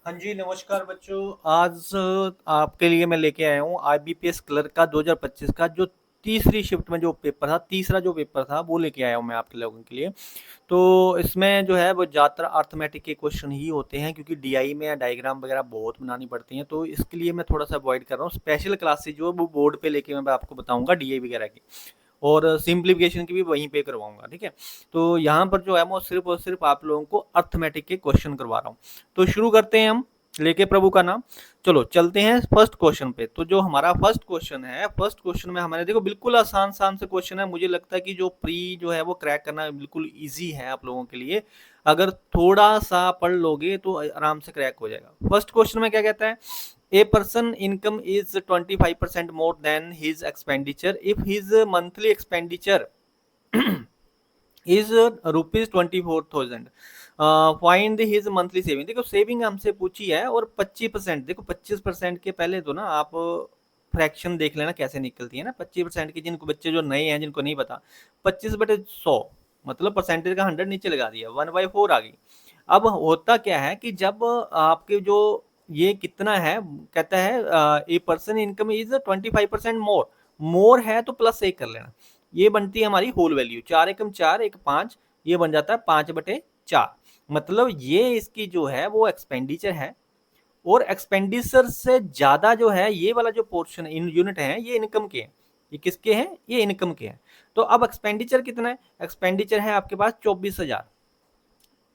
हाँ जी, नमस्कार बच्चों। आज आपके लिए मैं लेके आया हूँ आईबीपीएस क्लर्क का 2025 का जो तीसरी शिफ्ट में जो पेपर था, तीसरा जो पेपर था वो लेके आया हूँ मैं आपके लोगों के लिए। तो इसमें जो है वो ज़्यादातर अर्थमेटिक के क्वेश्चन ही होते हैं, क्योंकि डीआई में डायग्राम वगैरह बहुत बनानी पड़ती हैं, तो इसके लिए मैं थोड़ा सा अवॉइड कर रहा हूँ। स्पेशल क्लासेस जो है वो बोर्ड पे लेके मैं आपको बताऊंगा डीआई वगैरह की, और सिंप्लीफिकेशन की भी वहीं पे करवाऊंगा। ठीक है, तो यहाँ पर जो है वो सिर्फ और सिर्फ आप लोगों को अर्थमेटिक के क्वेश्चन करवा रहा हूँ। तो शुरू करते हैं हम, लेके प्रभु का नाम। चलो चलते हैं फर्स्ट क्वेश्चन पे। तो जो हमारा फर्स्ट क्वेश्चन है, फर्स्ट क्वेश्चन में हमारे देखो बिल्कुल आसान आसान से क्वेश्चन है। मुझे लगता है कि जो प्री जो है वो क्रैक करना बिल्कुल इजी है आप लोगों के लिए। अगर थोड़ा सा पढ़ लोगे तो आराम से क्रैक हो जाएगा। फर्स्ट क्वेश्चन में क्या कहता है, a person income is 25% more than his expenditure if his monthly expenditure is rupees 24,000, find his monthly saving. देखो सेविंग हमसे पूछी है, और 25%, देखो 25% के पहले तो ना आप फ्रैक्शन देख लेना कैसे निकलती है ना। 25% की, जिनको बच्चे जो नए हैं जिनको नहीं पता, 25/100 मतलब परसेंटेज का 100 नीचे लगा दिया, 1/4 आ गई। अब होता क्या है कि जब आपके जो ये कितना है, कहता है ए पर्सन इनकम इज 25% मोर, मोर है तो प्लस 1 कर लेना। ये बनती है हमारी होल वैल्यू, 4 एकम 4 1 5, ये बन जाता है 5/4। मतलब ये इसकी जो है वो एक्सपेंडिचर है, और एक्सपेंडिचर से ज्यादा जो है ये वाला जो पोर्शन इन यूनिट है ये इनकम के हैं। ये किसके हैं, ये इनकम के हैं। तो अब एक्सपेंडिचर कितना है, एक्सपेंडिचर है आपके पास 24,000।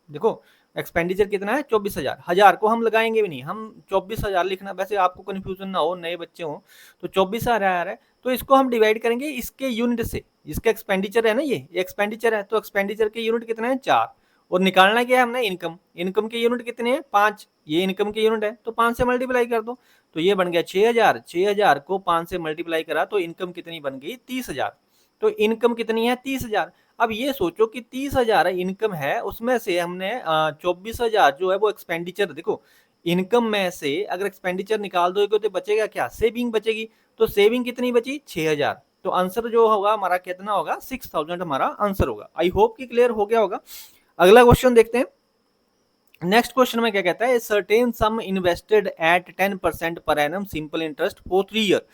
देखो एक्सपेंडिचर कितना है, 24,000। हजार को हम लगाएंगे भी नहीं, हम 24,000 लिखना, वैसे आपको कंफ्यूजन ना हो, नए बच्चे हो तो 24,000 है, तो इसको हम डिवाइड करेंगे इसके यूनिट से। इसका एक्सपेंडिचर है ना, ये एक्सपेंडिचर है, तो एक्सपेंडिचर के यूनिट कितने हैं, 4। और निकालना क्या है हमने, इनकम। इनकम के यूनिट कितने हैं, 5। ये इनकम के यूनिट है, तो 5 से मल्टीप्लाई कर दो, तो ये बन गया 6,000। 6,000 को 5 से मल्टीप्लाई करा तो इनकम कितनी बन गई, 30,000। तो इनकम कितनी है, 30,000। अब ये सोचो कि 30,000 इनकम है, उसमें से हमने 24,000 जो है वो एक्सपेंडिचर। देखो इनकम में से अगर एक्सपेंडिचर निकाल दोगे तो बचेगा क्या, सेविंग बचेगी। तो सेविंग कितनी बची, 6,000। तो आंसर जो होगा हमारा कितना होगा, 6,000 हमारा आंसर होगा। आई होप कि क्लियर हो गया होगा। अगला क्वेश्चन देखते हैं। नेक्स्ट क्वेश्चन में क्या कहता है, certain some invested at 10% per annum simple interest for 3 year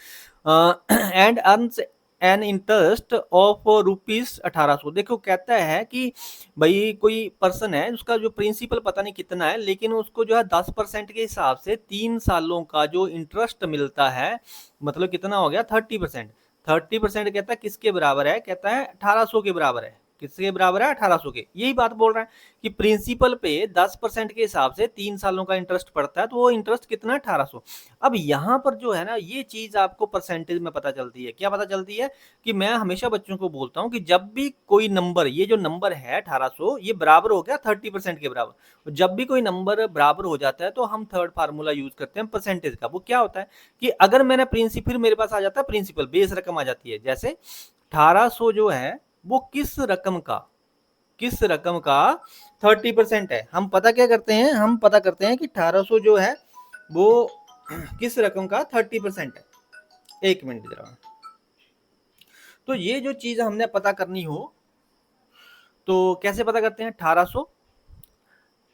and earns an interest of ₹1800। देखो कहता है कि भाई कोई पर्सन है, उसका जो प्रिंसिपल पता नहीं कितना है, लेकिन उसको जो है 10% के हिसाब से 3 सालों का जो इंटरेस्ट मिलता है, मतलब कितना हो गया, 30%। 30% कहता है किसके बराबर है, कहता है 1800 के बराबर है। किसके बराबर है, 1800 के। यही बात बोल रहा है कि प्रिंसिपल पे 10% के हिसाब से 3 सालों का इंटरेस्ट पड़ता है, तो वो इंटरेस्ट कितना है, 1800। अब यहाँ पर जो है ना, ये चीज आपको परसेंटेज में पता चलती है। क्या पता चलती है, कि मैं हमेशा बच्चों को बोलता हूँ कि जब भी कोई नंबर, ये जो नंबर है 1800, ये बराबर हो गया 30% के बराबर। जब भी कोई नंबर बराबर हो जाता है तो हम थर्ड फार्मूला यूज करते हैं परसेंटेज का। वो क्या होता है कि अगर मैंने प्रिंसिपल, मेरे पास आ जाता है प्रिंसिपल, बेस रकम आ जाती है। जैसे 1800 जो है वो किस रकम का, किस रकम का 30% है। हम पता क्या करते हैं, हम पता करते हैं कि 1800 जो है वो किस रकम का 30% है। एक मिनट जरा। तो ये जो चीज हमने पता करनी हो तो कैसे पता करते हैं, 1800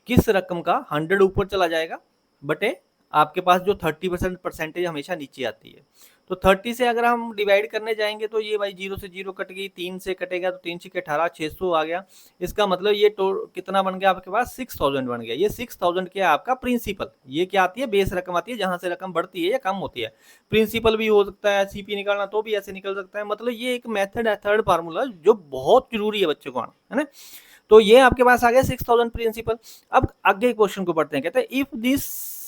किस रकम का, 100 ऊपर चला जाएगा, बटे आपके पास जो 30% परसेंटेज हमेशा नीचे आती है। तो 30 से अगर हम डिवाइड करने जाएंगे तो ये भाई 0 से 0 कट गई, 3 से कटेगा तो 3 6 18, 600 आ गया। इसका मतलब ये कितना बन गया आपके पास, 6,000 बन गया। ये 6,000 क्या आपका प्रिंसिपल, ये क्या आती है, बेस रकम आती है, जहां से रकम बढ़ती है या कम होती है। प्रिंसिपल भी हो सकता है, सीपी निकालना तो भी ऐसे निकल सकता है। मतलब ये एक मेथड है, थर्ड फार्मूला, जो बहुत जरूरी है बच्चों को आना, है ना। तो ये आपके पास आ गया 6,000 प्रिंसिपल। अब आगे क्वेश्चन को पढ़ते हैं। कहते हैं if this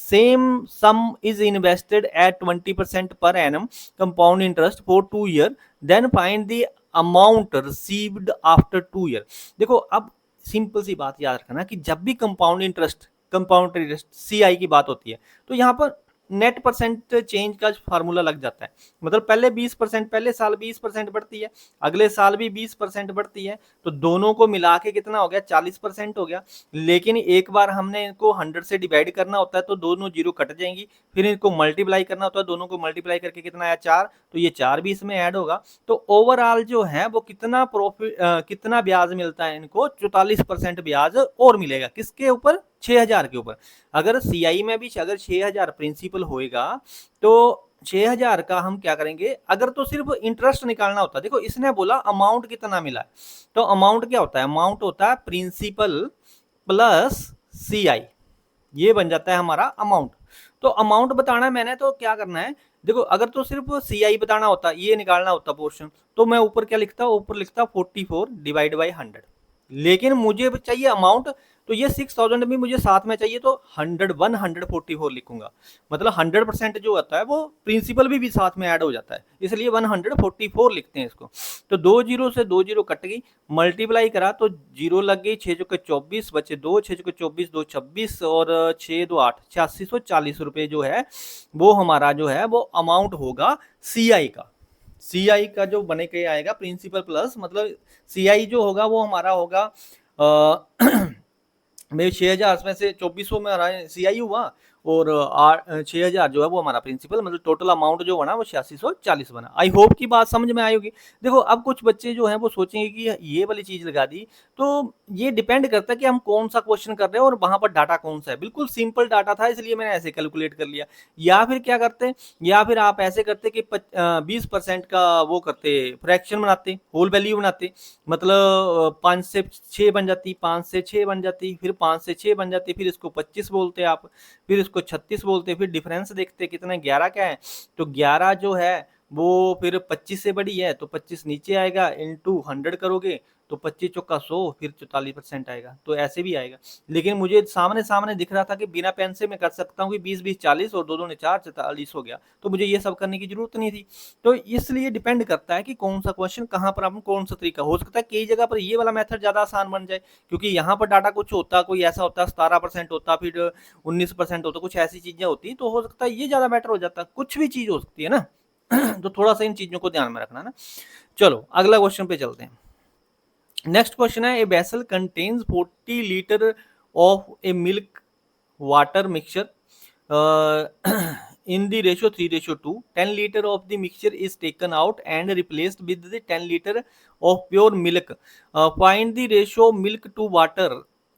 same sum is invested at 20% पर annum compound interest for 2 year then find the amount received after 2 year. देखो अब सिंपल सी बात याद रखना कि जब भी compound interest, compound interest CI की बात होती है, तो यहाँ पर नेट परसेंट चेंज का फार्मूला लग जाता है। मतलब पहले 20%, पहले साल 20% बढ़ती है, अगले साल भी 20% बढ़ती है, तो दोनों को मिला के कितना हो गया, 40% हो गया। लेकिन एक बार हमने इनको 100 से डिवाइड करना होता है तो दोनों जीरो कट जाएंगी, फिर इनको मल्टीप्लाई करना होता है, दोनों को मल्टीप्लाई करके कितना आया, 4, तो ये 4 भी इसमें ऐड होगा। तो ओवरऑल जो है वो कितना ब्याज मिलता है इनको, 44% ब्याज और मिलेगा। किसके ऊपर, 6000 के ऊपर। अगर सीआई में भी अगर 6000 प्रिंसिपल होएगा तो 6000 का हम क्या करेंगे, अगर तो सिर्फ इंटरेस्ट निकालना होता, देखो इसने बोला अमाउंट कितना मिला है, तो अमाउंट क्या होता है, अमाउंट होता है प्रिंसिपल प्लस सीआई, ये बन जाता है हमारा अमाउंट। तो अमाउंट बताना है मैंने, तो क्या करना है, देखो अगर तो सिर्फ सीआई बताना होता, ये निकालना होता पोर्शन, तो मैं ऊपर क्या लिखता, ऊपर लिखता 44 डिवाइड बाई 100। लेकिन मुझे चाहिए अमाउंट, तो ये 6000 भी मुझे साथ में चाहिए, तो 144 लिखूंगा। मतलब 100% जो होता है वो प्रिंसिपल भी साथ में ऐड हो जाता है, इसलिए 144 लिखते हैं इसको। तो 2 जीरो से 2 जीरो कट गई, मल्टीप्लाई करा तो जीरो लग गई, 6 चौके 24 बचे 2, 6 चौके 24 2 26 और 6 2 8, 8640 रुपये जो है वो हमारा जो है वो अमाउंट होगा सीआई का। सीआई का जो बने के आएगा प्रिंसिपल प्लस, मतलब सीआई जो होगा वो हमारा होगा मेरे 6000 में से 2400 में हमारा सीआई हुआ, और 6000 जो है वो हमारा प्रिंसिपल, मतलब टोटल अमाउंट जो बना वो 8640 बना। आई होप की बात समझ में आई होगी। देखो अब कुछ बच्चे जो हैं वो सोचेंगे कि ये वाली चीज लगा दी, तो ये डिपेंड करता है कि हम कौन सा क्वेश्चन कर रहे हैं और वहां पर डाटा कौन सा है। बिल्कुल सिंपल डाटा था इसलिए मैंने ऐसे कैलकुलेट कर लिया। या फिर क्या करते, या फिर आप ऐसे करते कि 20% का वो करते, फ्रैक्शन बनाते, होल वैल्यू बनाते, मतलब 5 से 6 बन जाती, 5 से 6 बन जाती, फिर 5 से 6 बन जाती, फिर इसको 25 बोलते आप, फिर इसको 36 बोलते, फिर डिफरेंस देखते कितना, 11 क्या है, तो 11 जो है वो फिर 25 से बड़ी है, तो 25 नीचे आएगा, इंटू 100 करोगे तो 25 चौका 100, फिर 44% आएगा, तो ऐसे भी आएगा। लेकिन मुझे सामने सामने दिख रहा था कि बिना पेन से मैं कर सकता हूँ कि 20 20 40 और 2 2 ने 4 44 हो गया, तो मुझे ये सब करने की जरूरत नहीं थी। तो इसलिए डिपेंड करता है कि कौन सा क्वेश्चन कहाँ पर हम कौन सा तरीका, हो सकता है कई जगह पर ये वाला मेथड ज्यादा आसान बन जाए, क्योंकि यहाँ पर डाटा कुछ होता, कोई ऐसा होता 17% होता, फिर 19% होता, कुछ ऐसी चीजें होती, तो हो सकता है ये ज्यादा बेटर हो जाता, कुछ भी चीज हो सकती है ना। तो थोड़ा सा इन चीजों को ध्यान में रखना ना। चलो अगला क्वेश्चन पे चलते हैं। नेक्स्ट क्वेश्चन है, a vessel contains 40 litre of A milk water mixture in the ratio 3:2, 10 liter of the mixture is taken out and replaced with the 10 liter of pure milk. Find the ratio milk to water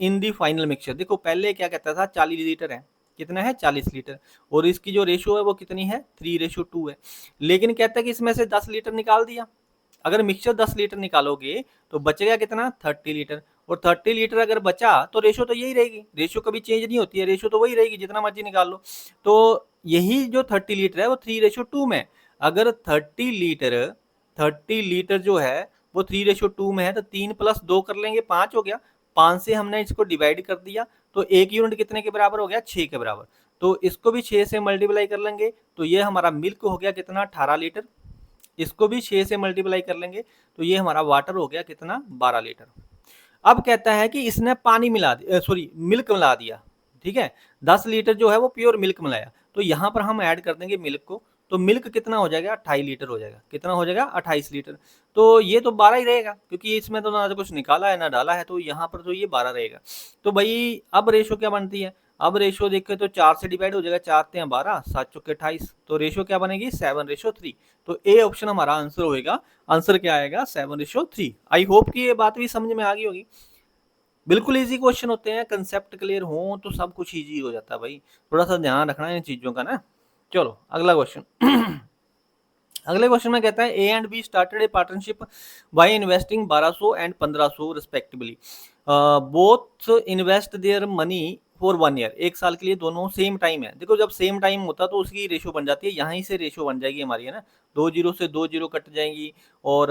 in the final mixture। देखो पहले क्या कहता था, 40 litre है, कितना है 40 litre, और इसकी जो रेशियो है वो कितनी है 3:2 है। लेकिन कहता है कि इसमें से 10 लीटर निकाल दिया, अगर मिक्सचर 10 लीटर निकालोगे तो बचेगा कितना 30 लीटर, और 30 लीटर अगर बचा तो रेशो तो यही रहेगी, रेशो कभी चेंज नहीं होती है, रेशो तो वही रहेगी जितना मर्जी निकाल लो। तो यही जो 30 लीटर है वो 3:2 में, अगर 30 लीटर जो है वो 3:2 में है, तो 3 + 2 कर लेंगे 5 हो गया, 5 से हमने इसको डिवाइड कर दिया, तो 1 यूनिट कितने के बराबर हो गया 6 के बराबर, तो इसको भी 6 से मल्टीप्लाई कर लेंगे, तो ये हमारा मिल्क हो गया कितना 18 लीटर, इसको भी 6 से मल्टीप्लाई कर लेंगे, तो ये हमारा वाटर हो गया कितना 12 लीटर। अब कहता है कि इसने पानी मिला दिया, सॉरी मिल्क मिला दिया, ठीक है, 10 लीटर जो है वो प्योर मिल्क मिलाया, तो यहाँ पर हम ऐड कर देंगे मिल्क को, तो मिल्क कितना हो जाएगा 28 लीटर हो जाएगा, कितना हो जाएगा 28 लीटर, तो ये तो 12 ही रहेगा, क्योंकि इसमें तो ना तो कुछ निकाला है ना डाला है, तो यहाँ पर तो ये 12 रहेगा। तो भाई अब रेशो क्या बनती है, अब रेशो देखे तो 4 से डिवाइड हो जाएगा, 4 × 12 7 चौके 28, तो रेशो क्या बनेगी 7:3, तो ए ऑप्शन हमारा आंसर होएगा। आंसर क्या आएगा 7:3। आई होप कि ये बात भी समझ में आ गई होगी। बिल्कुल इजी क्वेश्चन होते हैं, कंसेप्ट क्लियर हो तो सब कुछ इजी हो जाता है भाई, थोड़ा सा ध्यान रखना है इन चीजों का ना। चलो अगला क्वेश्चन। अगले क्वेश्चन में कहता है ए and be started A partnership by investing 1200 and 1500 respectively, both invest their money for 1 year, 1 साल के लिए दोनों सेम टाइम है। देखो जब सेम टाइम होता तो उसकी रेशो बन जाती है, यहाँ से रेशो बन जाएगी हमारी, है ना, 2 जीरो से 2 जीरो कट जाएंगी, और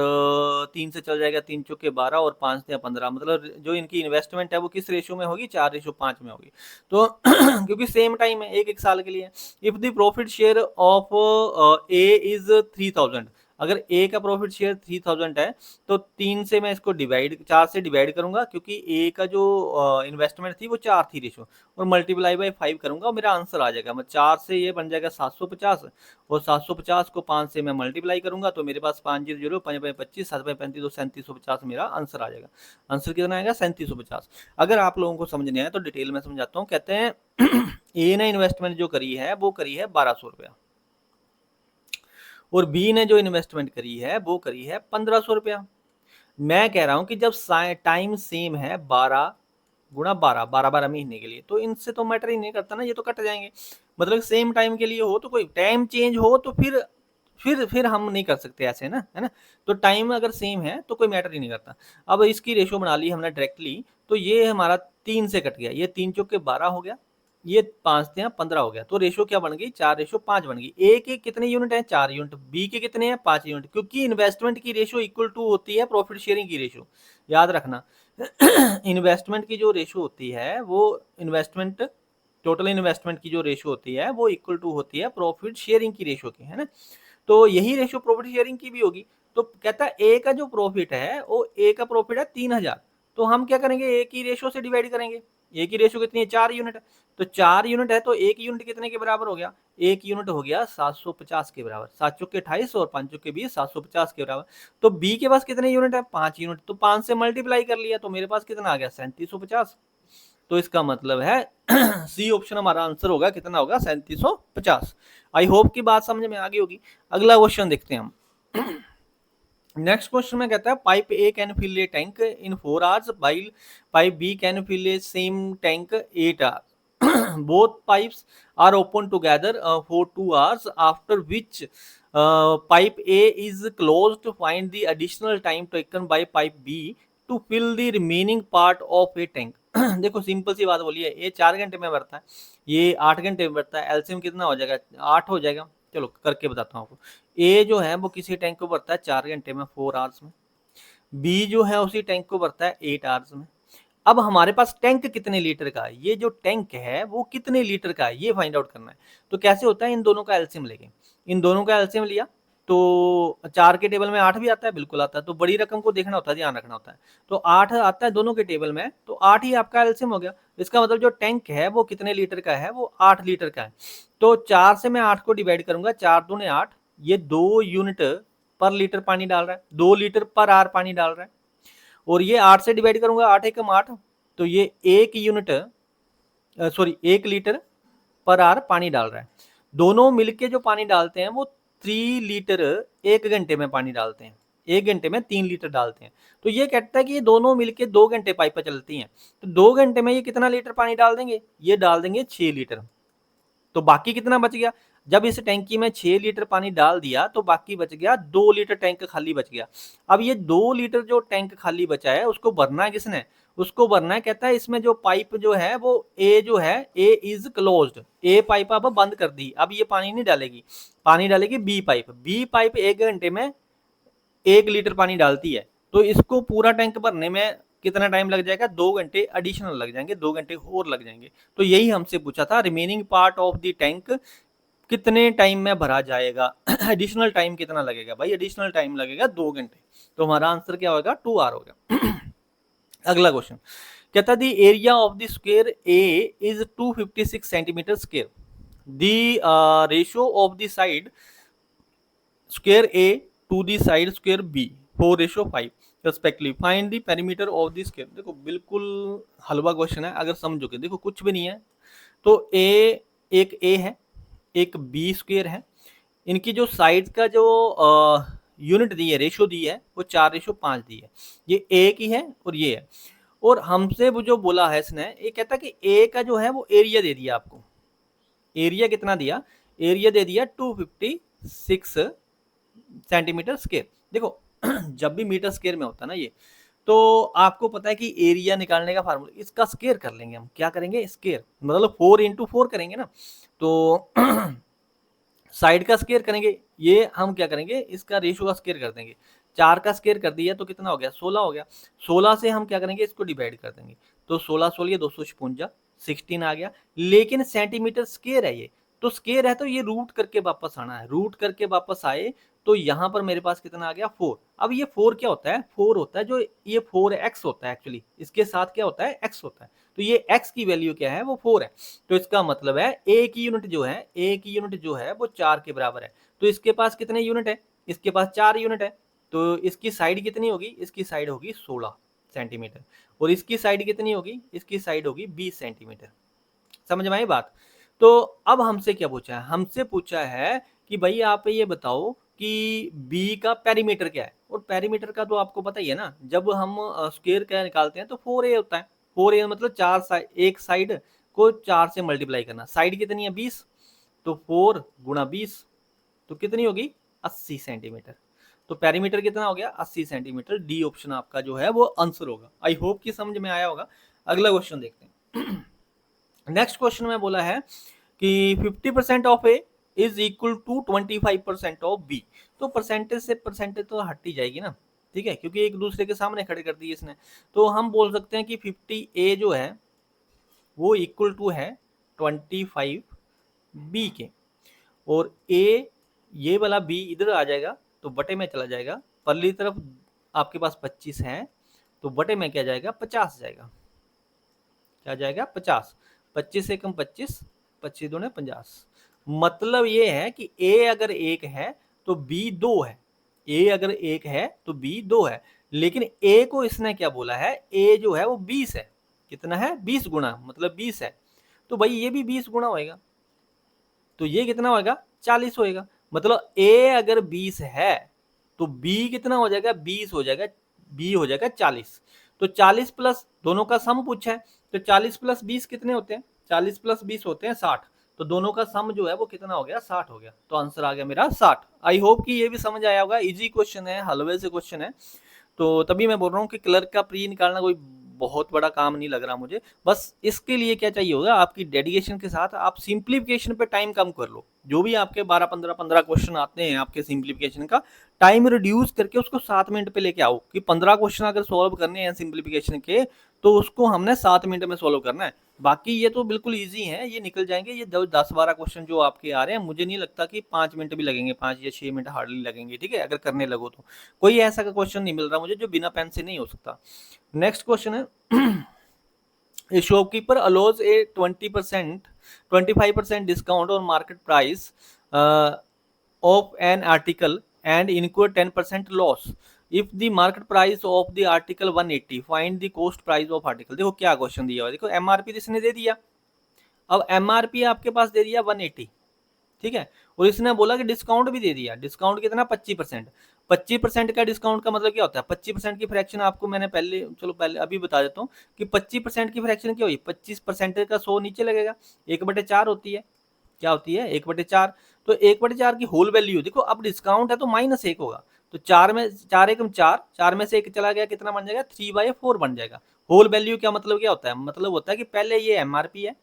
3 से चल जाएगा 3 चौके 12 और 5 से 15, मतलब जो इनकी इन्वेस्टमेंट है वो किस रेशो में होगी 4:5 में होगी, तो क्योंकि सेम टाइम है, 1 साल के लिए। If the profit share of A is 3000, अगर ए का प्रॉफिट शेयर 3000 है, तो 3 से मैं इसको डिवाइड 4 से डिवाइड करूंगा, क्योंकि ए का जो इन्वेस्टमेंट थी वो 4 थी रेशो, और मल्टीप्लाई बाय 5 करूंगा, मेरा आंसर आ जाएगा। मैं 4 से ये बन जाएगा 750, और 750 को 5 से मैं मल्टीप्लाई करूंगा, तो मेरे पास 5 0 0 5 25 7 35 तो 3750 मेरा आंसर आ जाएगा। आंसर कितना आएगा 3750। अगर आप लोगों को समझ नहीं आया तो डिटेल में समझाता हूँ। कहते हैं ए ने इन्वेस्टमेंट जो करी है वो करी है 1200 रुपया, और बी ने जो इन्वेस्टमेंट करी है वो करी है 1500 रुपया। मैं कह रहा हूं कि जब टाइम सेम है 12 गुणा 12, 12 महीने के लिए, तो इनसे तो मैटर ही नहीं करता ना, ये तो कट जाएंगे। मतलब सेम टाइम के लिए हो तो कोई टाइम चेंज हो तो फिर हम नहीं कर सकते ऐसे ना, है ना। तो टाइम अगर सेम है तो कोई मैटर ही नहीं करता। अब इसकी रेशो बना ली हमने डायरेक्टली, तो ये हमारा 3 से कट गया, ये 3 चौके 12 हो गया, ये 5 थे 15 हो गया, तो रेशो क्या बन गई 4:5 बन गई। ए के कितने यूनिट है 4 यूनिट, बी के कितने हैं 5 यूनिट, क्योंकि इन्वेस्टमेंट की रेशो इक्वल टू होती है प्रॉफिट शेयरिंग की रेशो, याद रखना। इन्वेस्टमेंट की जो रेशो होती है वो इन्वेस्टमेंट टोटल इन्वेस्टमेंट की जो रेशो होती है वो इक्वल टू होती है प्रॉफिट शेयरिंग की रेशो की, है ना। तो यही रेशो प्रॉफिट शेयरिंग की भी होगी। तो कहता है ए का जो प्रॉफिट है वो ए का प्रॉफिट है 3000, तो हम क्या करेंगे ए की रेशो से डिवाइड करेंगे। ए की रेशो कितनी है 4 यूनिट है, तो 4 यूनिट है तो एक यूनिट कितने के बराबर हो गया, एक यूनिट हो गया 750 के बराबर, 7 चौके 28 और 5 चौके 20, 750 के बराबर। तो बी के पास कितने यूनिट है 5 यूनिट, तो 5 से मल्टीप्लाई कर लिया तो मेरे पास कितना आ गया 3750। तो इसका मतलब है सी ऑप्शन हमारा आंसर होगा, कितना होगा 3750। आई होप की बात समझ में आ गई होगी। अगला क्वेश्चन देखते हैं हम। नेक्स्ट क्वेश्चन में कहता है pipe A can fill a tank in 4 hours while pipe B can fill a same tank 8 hours. Both pipes are open together for 2 hours after which pipe A is closed, find the additional time taken by pipe B to fill the remaining part of a tank. देखो simple सी बात बोली है, ये 4 घंटे में भरता है, ये 8 घंटे में भरता है, एलसीएम कितना हो जाएगा 8 हो जाएगा। चलो करके बताता हूँ आपको। ए जो है वो किसी टैंक को भरता है 4 घंटे में 4 आवर्स में, बी जो है उसी टैंक को भरता है 8 आवर्स में। अब हमारे पास टैंक कितने लीटर का है, ये जो टैंक है वो कितने लीटर का है ये फाइंड आउट करना है। तो कैसे होता है, इन दोनों का एलसीएम लेंगे, इन दोनों का एलसीएम लिया तो 4 के टेबल में 8 भी आता है, बिल्कुल आता है, तो बड़ी रकम को देखना होता है, ध्यान रखना होता है। तो 8 आता है दोनों के टेबल में, तो 8 ही आपका एलसीएम हो गया। इसका मतलब जो टैंक है वो कितने लीटर का है, वो 8 लीटर का है। तो 4 से मैं 8 को डिवाइड करूंगा, 4 दूने 8, ये 2 यूनिट पर लीटर पानी डाल रहा है, 2 लीटर पर आवर पानी डाल रहा है। और ये 8 से डिवाइड करूंगा, 8 एकम 8, तो ये 1 unit sorry 1 litre per hour पानी डाल रहा है। दोनों मिलके जो पानी डालते हैं वो 3 लीटर 1 घंटे में पानी डालते हैं, 1 घंटे में 3 लीटर डालते हैं। तो ये कहता है कि ये दोनों मिलके 2 घंटे पाइपें चलती हैं, तो 2 घंटे में ये कितना लीटर पानी डाल देंगे, ये डाल देंगे 6 लीटर। तो बाकी कितना बच गया, जब इस टैंकी में 6 लीटर पानी डाल दिया तो बाकी बच गया 2 लीटर टैंक खाली बच गया। अब ये 2 लीटर जो टैंक खाली बचा है उसको भरना है किसने, उसको भरना है, कहता है इसमें जो पाइप जो है वो ए जो है ए इज क्लोज्ड, ए पाइप अब बंद कर दी, अब ये पानी नहीं डालेगी, पानी डालेगी बी पाइप। बी पाइप 1 घंटे में 1 लीटर पानी डालती है, तो इसको पूरा टैंक भरने में कितना टाइम लग जाएगा, 2 घंटे एडिशनल लग जाएंगे, 2 घंटे और लग जाएंगे। तो यही हमसे पूछा था, remaining part of the tank कितने टाइम में भरा जाएगा। एडिशनल टाइम कितना लगेगा भाई, एडिशनल टाइम लगेगा 2 घंटे, तो हमारा आंसर क्या होगा 2 आवर होगा। अगला क्वेश्चन कहता है the area of the square A is 256 centimetre square, the ratio of the side square A to the side square B 4:5 respectively, find the perimeter of the square. देखो बिल्कुल हलवा question है अगर समझोगे, देखो कुछ भी नहीं है। तो ए एक ए है, एक बी स्क्वायर है, इनकी जो साइड का जो यूनिट दी है, रेशो दी है वो 4:5 दी है, ये ए की है और ये है। और हमसे वो जो बोला है इसने, ये कहता है कि ए का जो है वो एरिया दे दिया आपको, एरिया कितना दिया, एरिया दे दिया 256 सेंटीमीटर स्क्वायर। देखो जब भी मीटर स्क्वायर में होता है ना ये, तो आपको पता है कि एरिया निकालने का फार्मूला, इसका स्क्वायर कर लेंगे हम, क्या करेंगे स्क्वायर, मतलब 4 × 4 करेंगे ना, तो साइड का स्क्वायर करेंगे, ये हम क्या करेंगे इसका रेशो का स्क्वायर कर देंगे, 4 का स्क्वायर कर दिया तो कितना हो गया 16 हो गया। 16 से हम क्या करेंगे इसको डिवाइड कर देंगे, तो 16 16 256 16 आ गया। लेकिन सेंटीमीटर स्क्वायर है ये, तो स्क्वायर है तो ये रूट करके वापस आना है, रूट करके वापस आए तो यहाँ पर मेरे पास कितना आ गया 4। अब ये 4 क्या होता है, 4 होता है जो ये 4x होता है, एक्चुअली इसके साथ क्या होता है x होता है, तो ये x की वैल्यू क्या है वो 4 है। तो इसका मतलब है a की यूनिट जो है, a की यूनिट जो है वो 4 के बराबर है। तो इसके पास कितने यूनिट है, इसके पास 4 यूनिट है, तो इसकी साइड कितनी होगी, इसकी साइड होगी 16 सेंटीमीटर, और इसकी साइड कितनी होगी, इसकी साइड होगी 20 सेंटीमीटर। समझ में आई बात। तो अब हमसे क्या पूछा है, हमसे पूछा है कि भाई आप ये बताओ कि बी का पेरीमीटर क्या है, और पेरीमीटर का तो आपको पता ही है ना, जब हम स्क्वायर क्या निकालते हैं तो 4a होता है, 4a मतलब चार साइड, एक साइड को 4 से मल्टीप्लाई करना। साइड कितनी है 20, तो 4 गुणा 20 तो कितनी होगी 80 सेंटीमीटर। तो पेरीमीटर कितना हो गया 80 सेंटीमीटर। डी ऑप्शन आपका जो है वो आंसर होगा। आई होप कि समझ में आया होगा। अगला क्वेश्चन देखते हैं। नेक्स्ट क्वेश्चन में बोला है कि 50% of A is equal to 25% of B. तो परसेंटेज से परसेंटेज तो हट ही जाएगी ना, ठीक है, क्योंकि एक दूसरे के सामने खड़े कर दिए इसने। तो हम बोल सकते हैं कि 50 ए जो है वो इक्वल टू है 25 बी के, और ए ये वाला बी इधर आ जाएगा तो बटे में चला जाएगा, परली तरफ आपके पास 25 है तो बटे में क्या जाएगा 50 जाएगा। क्या जाएगा 50, 25 से कम 25, 25 दूने 50। मतलब ये है कि ए अगर एक है तो बी दो है, ए अगर एक है तो बी दो है, लेकिन ए को इसने क्या बोला है, ए जो है वो 20 है। कितना है 20 गुना, मतलब 20 है, तो भाई ये भी 20 गुना होएगा, तो ये कितना होएगा 40 होएगा। मतलब ए अगर 20 है तो बी कितना हो जाएगा 20 हो जाएगा, बी हो जाएगा 40। तो 40 प्लस दोनों का सम पूछा है, तो 40 प्लस 20 कितने होते हैं, 40 प्लस 20 होते हैं 60। तो दोनों का सम जो है वो कितना हो गया 60 हो गया। तो आंसर आ गया मेरा 60। आई होप कि ये भी समझ आया होगा। इजी क्वेश्चन है, हलवे से क्वेश्चन है, तो तभी मैं बोल रहा हूँ कि क्लर्क का प्री निकालना कोई बहुत बड़ा काम नहीं लग रहा मुझे। बस इसके लिए क्या चाहिए होगा, आपकी डेडिकेशन के साथ आप सिंप्लीफिकेशन पे टाइम कम कर लो। जो भी आपके 12-15 क्वेश्चन आते हैं आपके सिंप्लीफिकेशन का, टाइम रिड्यूस करके उसको 7 मिनट पे लेके आओ। कि 15 क्वेश्चन अगर सॉल्व करने हैं सिंप्लीफिकेशन के तो उसको हमने 7 मिनट में सॉल्व करना है। बाकी ये तो बिल्कुल ईजी है, ये निकल जाएंगे। ये 10-12 क्वेश्चन जो आपके आ रहे हैं, मुझे नहीं लगता कि 5 मिनट भी लगेंगे, 5 या 6 मिनट हार्डली लगेंगे, ठीक है, अगर करने लगो तो। कोई ऐसा का क्वेश्चन नहीं मिल रहा मुझे जो बिना पेन से नहीं हो सकता। नेक्स्ट क्वेश्चन है A shopkeeper allows a 20%, 25% discount on market price of an article and incur 10% loss if the market price of the article 180, find the cost price of article। देखो क्या क्वेश्चन दिया हुआ है, देखो एमआरपी इसने दे दिया, अब एमआरपी आपके पास दे दिया 180, ठीक है, और इसने बोला कि डिस्काउंट भी दे दिया। डिस्काउंट कितना 25%। 25% का डिस्काउंट का मतलब क्या होता है, 25% की फ्रैक्शन आपको मैंने पहले अभी बता देता हूँ कि 25% की फ्रैक्शन क्या हुई, 25% का 100 नीचे लगेगा, 1/4 होती है। क्या होती है 1/4। तो 1/4 की होल वैल्यू, देखो अब डिस्काउंट है तो -1 होगा, तो 4 में 4 एकम 4, 4 में से 1 चला गया, कितना बन जाएगा 3/4 बन जाएगा। होल वैल्यू क्या मतलब क्या होता है, मतलब होता है कि पहले ये एमआरपी है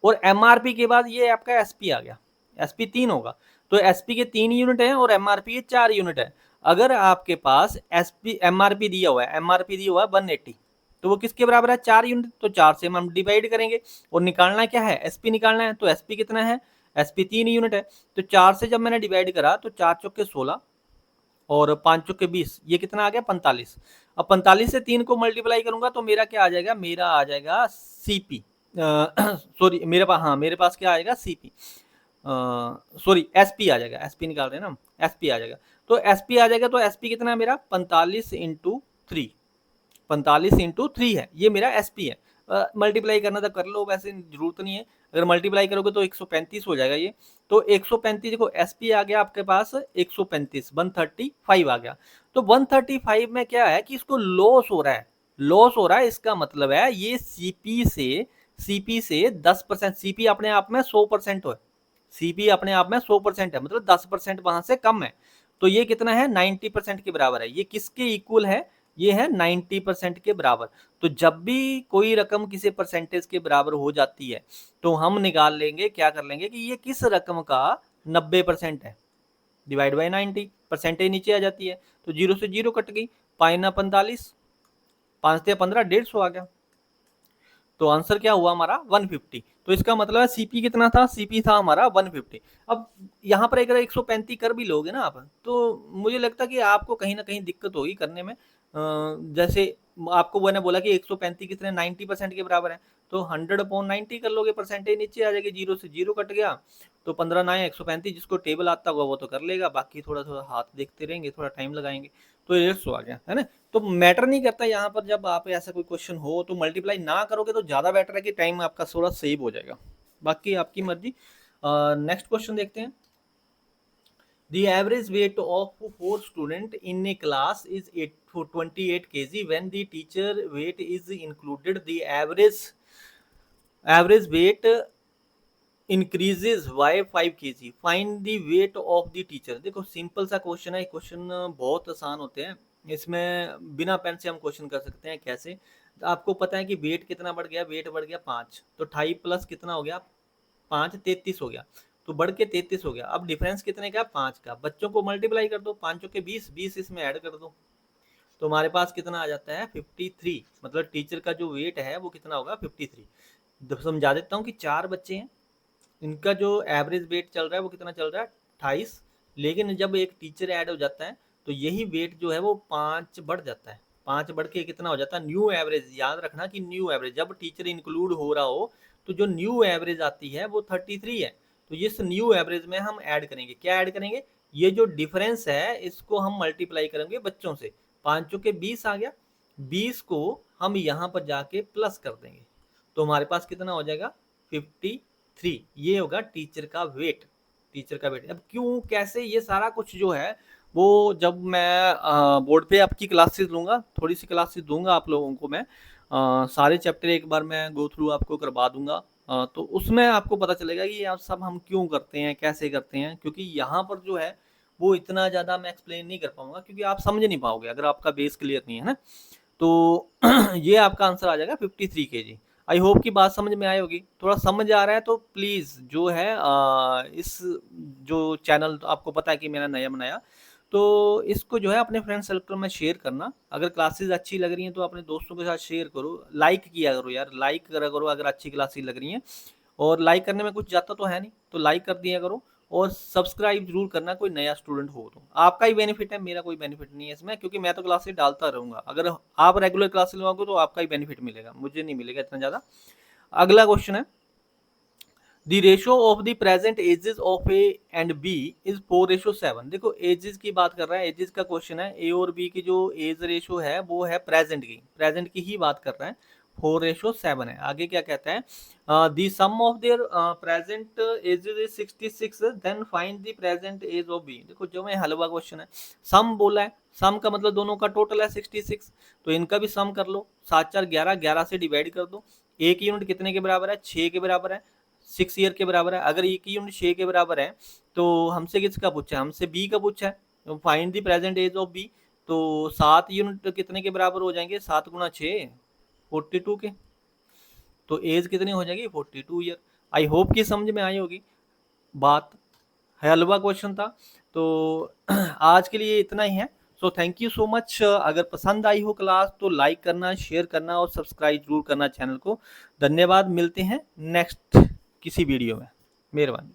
और एमआरपी के बाद ये आपका एसपी आ गया, एसपी 3 होगा, तो एसपी के 3 यूनिट हैं और एमआरपी के 4 यूनिट है। अगर आपके पास एसपी एमआरपी दिया हुआ है, एमआरपी दिया हुआ है 180, तो वो किसके बराबर है 4 यूनिट, तो 4 से हम डिवाइड करेंगे और निकालना क्या है एसपी निकालना है। तो एसपी कितना है, एसपी 3 यूनिट है, तो 4 से जब मैंने डिवाइड करा तो 4 चौके 16 और 5 चौके 20, ये कितना आ गया 45। अब 45 से 3 को मल्टीप्लाई करूंगा तो मेरा क्या आ जाएगा, मेरा आ जाएगा सीपी, सॉरी मेरे पास, हाँ मेरे पास क्या आएगा सीपी, सॉरी एसपी आ जाएगा, एसपी निकाल रहे हैं ना, एसपी आ जाएगा। तो एसपी आ जाएगा, तो एसपी कितना है मेरा 45 इंटू 3, 45 इंटू 3 है, ये मेरा एसपी है। मल्टीप्लाई करना था कर लो, वैसे जरूरत नहीं है, अगर मल्टीप्लाई करोगे तो 135 हो जाएगा ये। तो 135 देखो एसपी आ गया आपके पास 135, 135 आ गया। तो 135 में क्या है कि इसको लॉस हो रहा है, लॉस हो रहा है, इसका मतलब है ये सीपी से 10%, सीपी अपने आप में 100% है, सीपी अपने आप में 100% है, मतलब 10% वहां से कम है, तो ये कितना है 90% के बराबर है। ये किसके इक्वल है, ये है 90% के बराबर। तो जब भी कोई रकम किसी परसेंटेज के बराबर हो जाती है तो हम निकाल लेंगे, क्या कर लेंगे कि ये किस रकम का 90% है, डिवाइड बाई 90, परसेंटेज नीचे आ जाती है, तो 0 से 0 कट गई, 5 ना 45, 5 से 15, 150 आ गया। तो आंसर क्या हुआ हमारा 150। तो इसका मतलब है सीपी कितना था, सीपी था हमारा 150। अब यहाँ पर अगर 135 कर भी लोगे ना आप, तो मुझे लगता है कि आपको कहीं ना कहीं दिक्कत होगी करने में। जैसे आपको मैंने बोला कि 135 कितने 90% के बराबर है, तो 100/90 कर लोगे, परसेंटेज नीचे आ जाएगी, 0 से 0 कट गया, तो 15 ना 135, जिसको टेबल आता होगा वो तो कर लेगा, बाकी थोड़ा थोड़ा हाथ देखते रहेंगे, थोड़ा टाइम लगाएंगे, तो 150 आ गया है ना। तो मैटर नहीं करता यहाँ पर, जब आप ऐसा कोई क्वेश्चन हो तो मल्टीप्लाई ना करोगे तो ज़्यादा बेटर है कि टाइम आपका थोड़ा सेव हो जाएगा, बाकी आपकी मर्जी। नेक्स्ट क्वेश्चन देखते हैं। The average weight of 4 student in a class is 28 kg. When the teacher weight is included, the average weight increases by 5 kg. Find the weight of the teacher. देखो simple सा question है, question बहुत आसान होते हैं, इसमें बिना pen से हम क्वेश्चन कर सकते हैं। कैसे? तो आपको पता है कि वेट कितना बढ़ गया, वेट बढ़ गया 5, तो 28 प्लस कितना हो गया 5, 33 हो गया, तो बढ़ के 33 हो गया। अब डिफरेंस कितने का? 5 का। बच्चों को मल्टीप्लाई कर दो, 5 के 20, 20 इसमें ऐड कर दो, तो हमारे पास कितना आ जाता है 53। मतलब टीचर का जो वेट है वो कितना होगा 53। समझा देता हूँ कि 4 बच्चे हैं, इनका जो एवरेज वेट चल रहा है वो कितना चल रहा है 28, लेकिन जब एक टीचर ऐड हो जाता है तो यही वेट जो है वो 5 बढ़ जाता है। 5 बढ़ के कितना हो जाता है न्यू एवरेज। याद रखना कि न्यू एवरेज जब टीचर इंक्लूड हो रहा हो तो जो न्यू एवरेज आती है वो 33 है। तो इस न्यू एवरेज में हम ऐड करेंगे, क्या ऐड करेंगे? ये जो डिफरेंस है इसको हम मल्टीप्लाई करेंगे बच्चों से। 5 के 20 आ गया, 20 को हम यहाँ पर जाके प्लस कर देंगे, तो हमारे पास कितना हो जाएगा 53। ये होगा टीचर का वेट, टीचर का वेट। अब क्यों, कैसे, ये सारा कुछ जो है वो जब मैं बोर्ड पे आपकी क्लासेस लूँगा, थोड़ी सी क्लासेस दूंगा आप लोगों को मैं, सारे चैप्टर एक बार मैं गो थ्रू आपको करवा दूंगा, तो उसमें आपको पता चलेगा कि यार सब हम क्यों करते हैं, कैसे करते हैं। क्योंकि यहाँ पर जो है वो इतना ज़्यादा मैं एक्सप्लेन नहीं कर पाऊंगा, क्योंकि आप समझ नहीं पाओगे अगर आपका बेस क्लियर नहीं है ना। तो ये आपका आंसर आ जाएगा 53 kg। आई होप कि बात समझ में आई होगी। थोड़ा समझ आ रहा है तो प्लीज़ जो है इस जो चैनल तो आपको पता है कि मैंने नया बनाया, तो इसको जो है अपने फ्रेंड सर्कल में शेयर करना। अगर क्लासेस अच्छी लग रही हैं तो अपने दोस्तों के साथ शेयर करो, लाइक किया करो यार, लाइक करा करो अगर अच्छी क्लासेस लग रही हैं। और लाइक करने में कुछ जाता तो है नहीं, तो लाइक कर दिया करो और सब्सक्राइब जरूर करना कोई नया स्टूडेंट हो तो। आपका ही बेनिफिट है, मेरा कोई बेनिफिट नहीं है इसमें, क्योंकि मैं तो क्लासेस डालता रहूंगा। अगर आप रेगुलर क्लासेस लगाओगे तो आपका ही बेनिफिट मिलेगा, मुझे नहीं मिलेगा इतना ज़्यादा। अगला क्वेश्चन है, the ratio of the present ages of A and B is 4:7। देखो एजेस की बात कर रहा है, एजेस का क्वेश्चन है। ए और बी की जो एज रेशो है वो है प्रेजेंट की ही बात कर रहा है। 4:7 है। आगे क्या कहता है, the sum of their present ages is 66, then find the present age of B. देखो जो मैं हलवा क्वेश्चन है, सम बोला है, सम का मतलब दोनों का टोटल है 66, तो इनका भी सम कर लो। 7 4 11, 11 से डिवाइड कर दो। एक यूनिट कितने के बराबर है? 6 के बराबर है, 6 ईयर के बराबर है। अगर एक यूनिट 6 के बराबर है तो हमसे किसका पूछा है? हमसे बी का पूछा है। तो find the present age of B, तो 7 यूनिट कितने के बराबर हो जाएंगे? 7 गुना 6 42 के, तो एज कितनी हो जाएगी 42 ईयर। आई होप कि समझ में आई होगी बात, हलवा क्वेश्चन था। तो आज के लिए इतना ही है। So thank you so much. अगर पसंद आई हो क्लास तो लाइक करना, शेयर करना और सब्सक्राइब जरूर करना चैनल को। धन्यवाद, मिलते हैं नेक्स्ट किसी वीडियो में। मेहरबानी।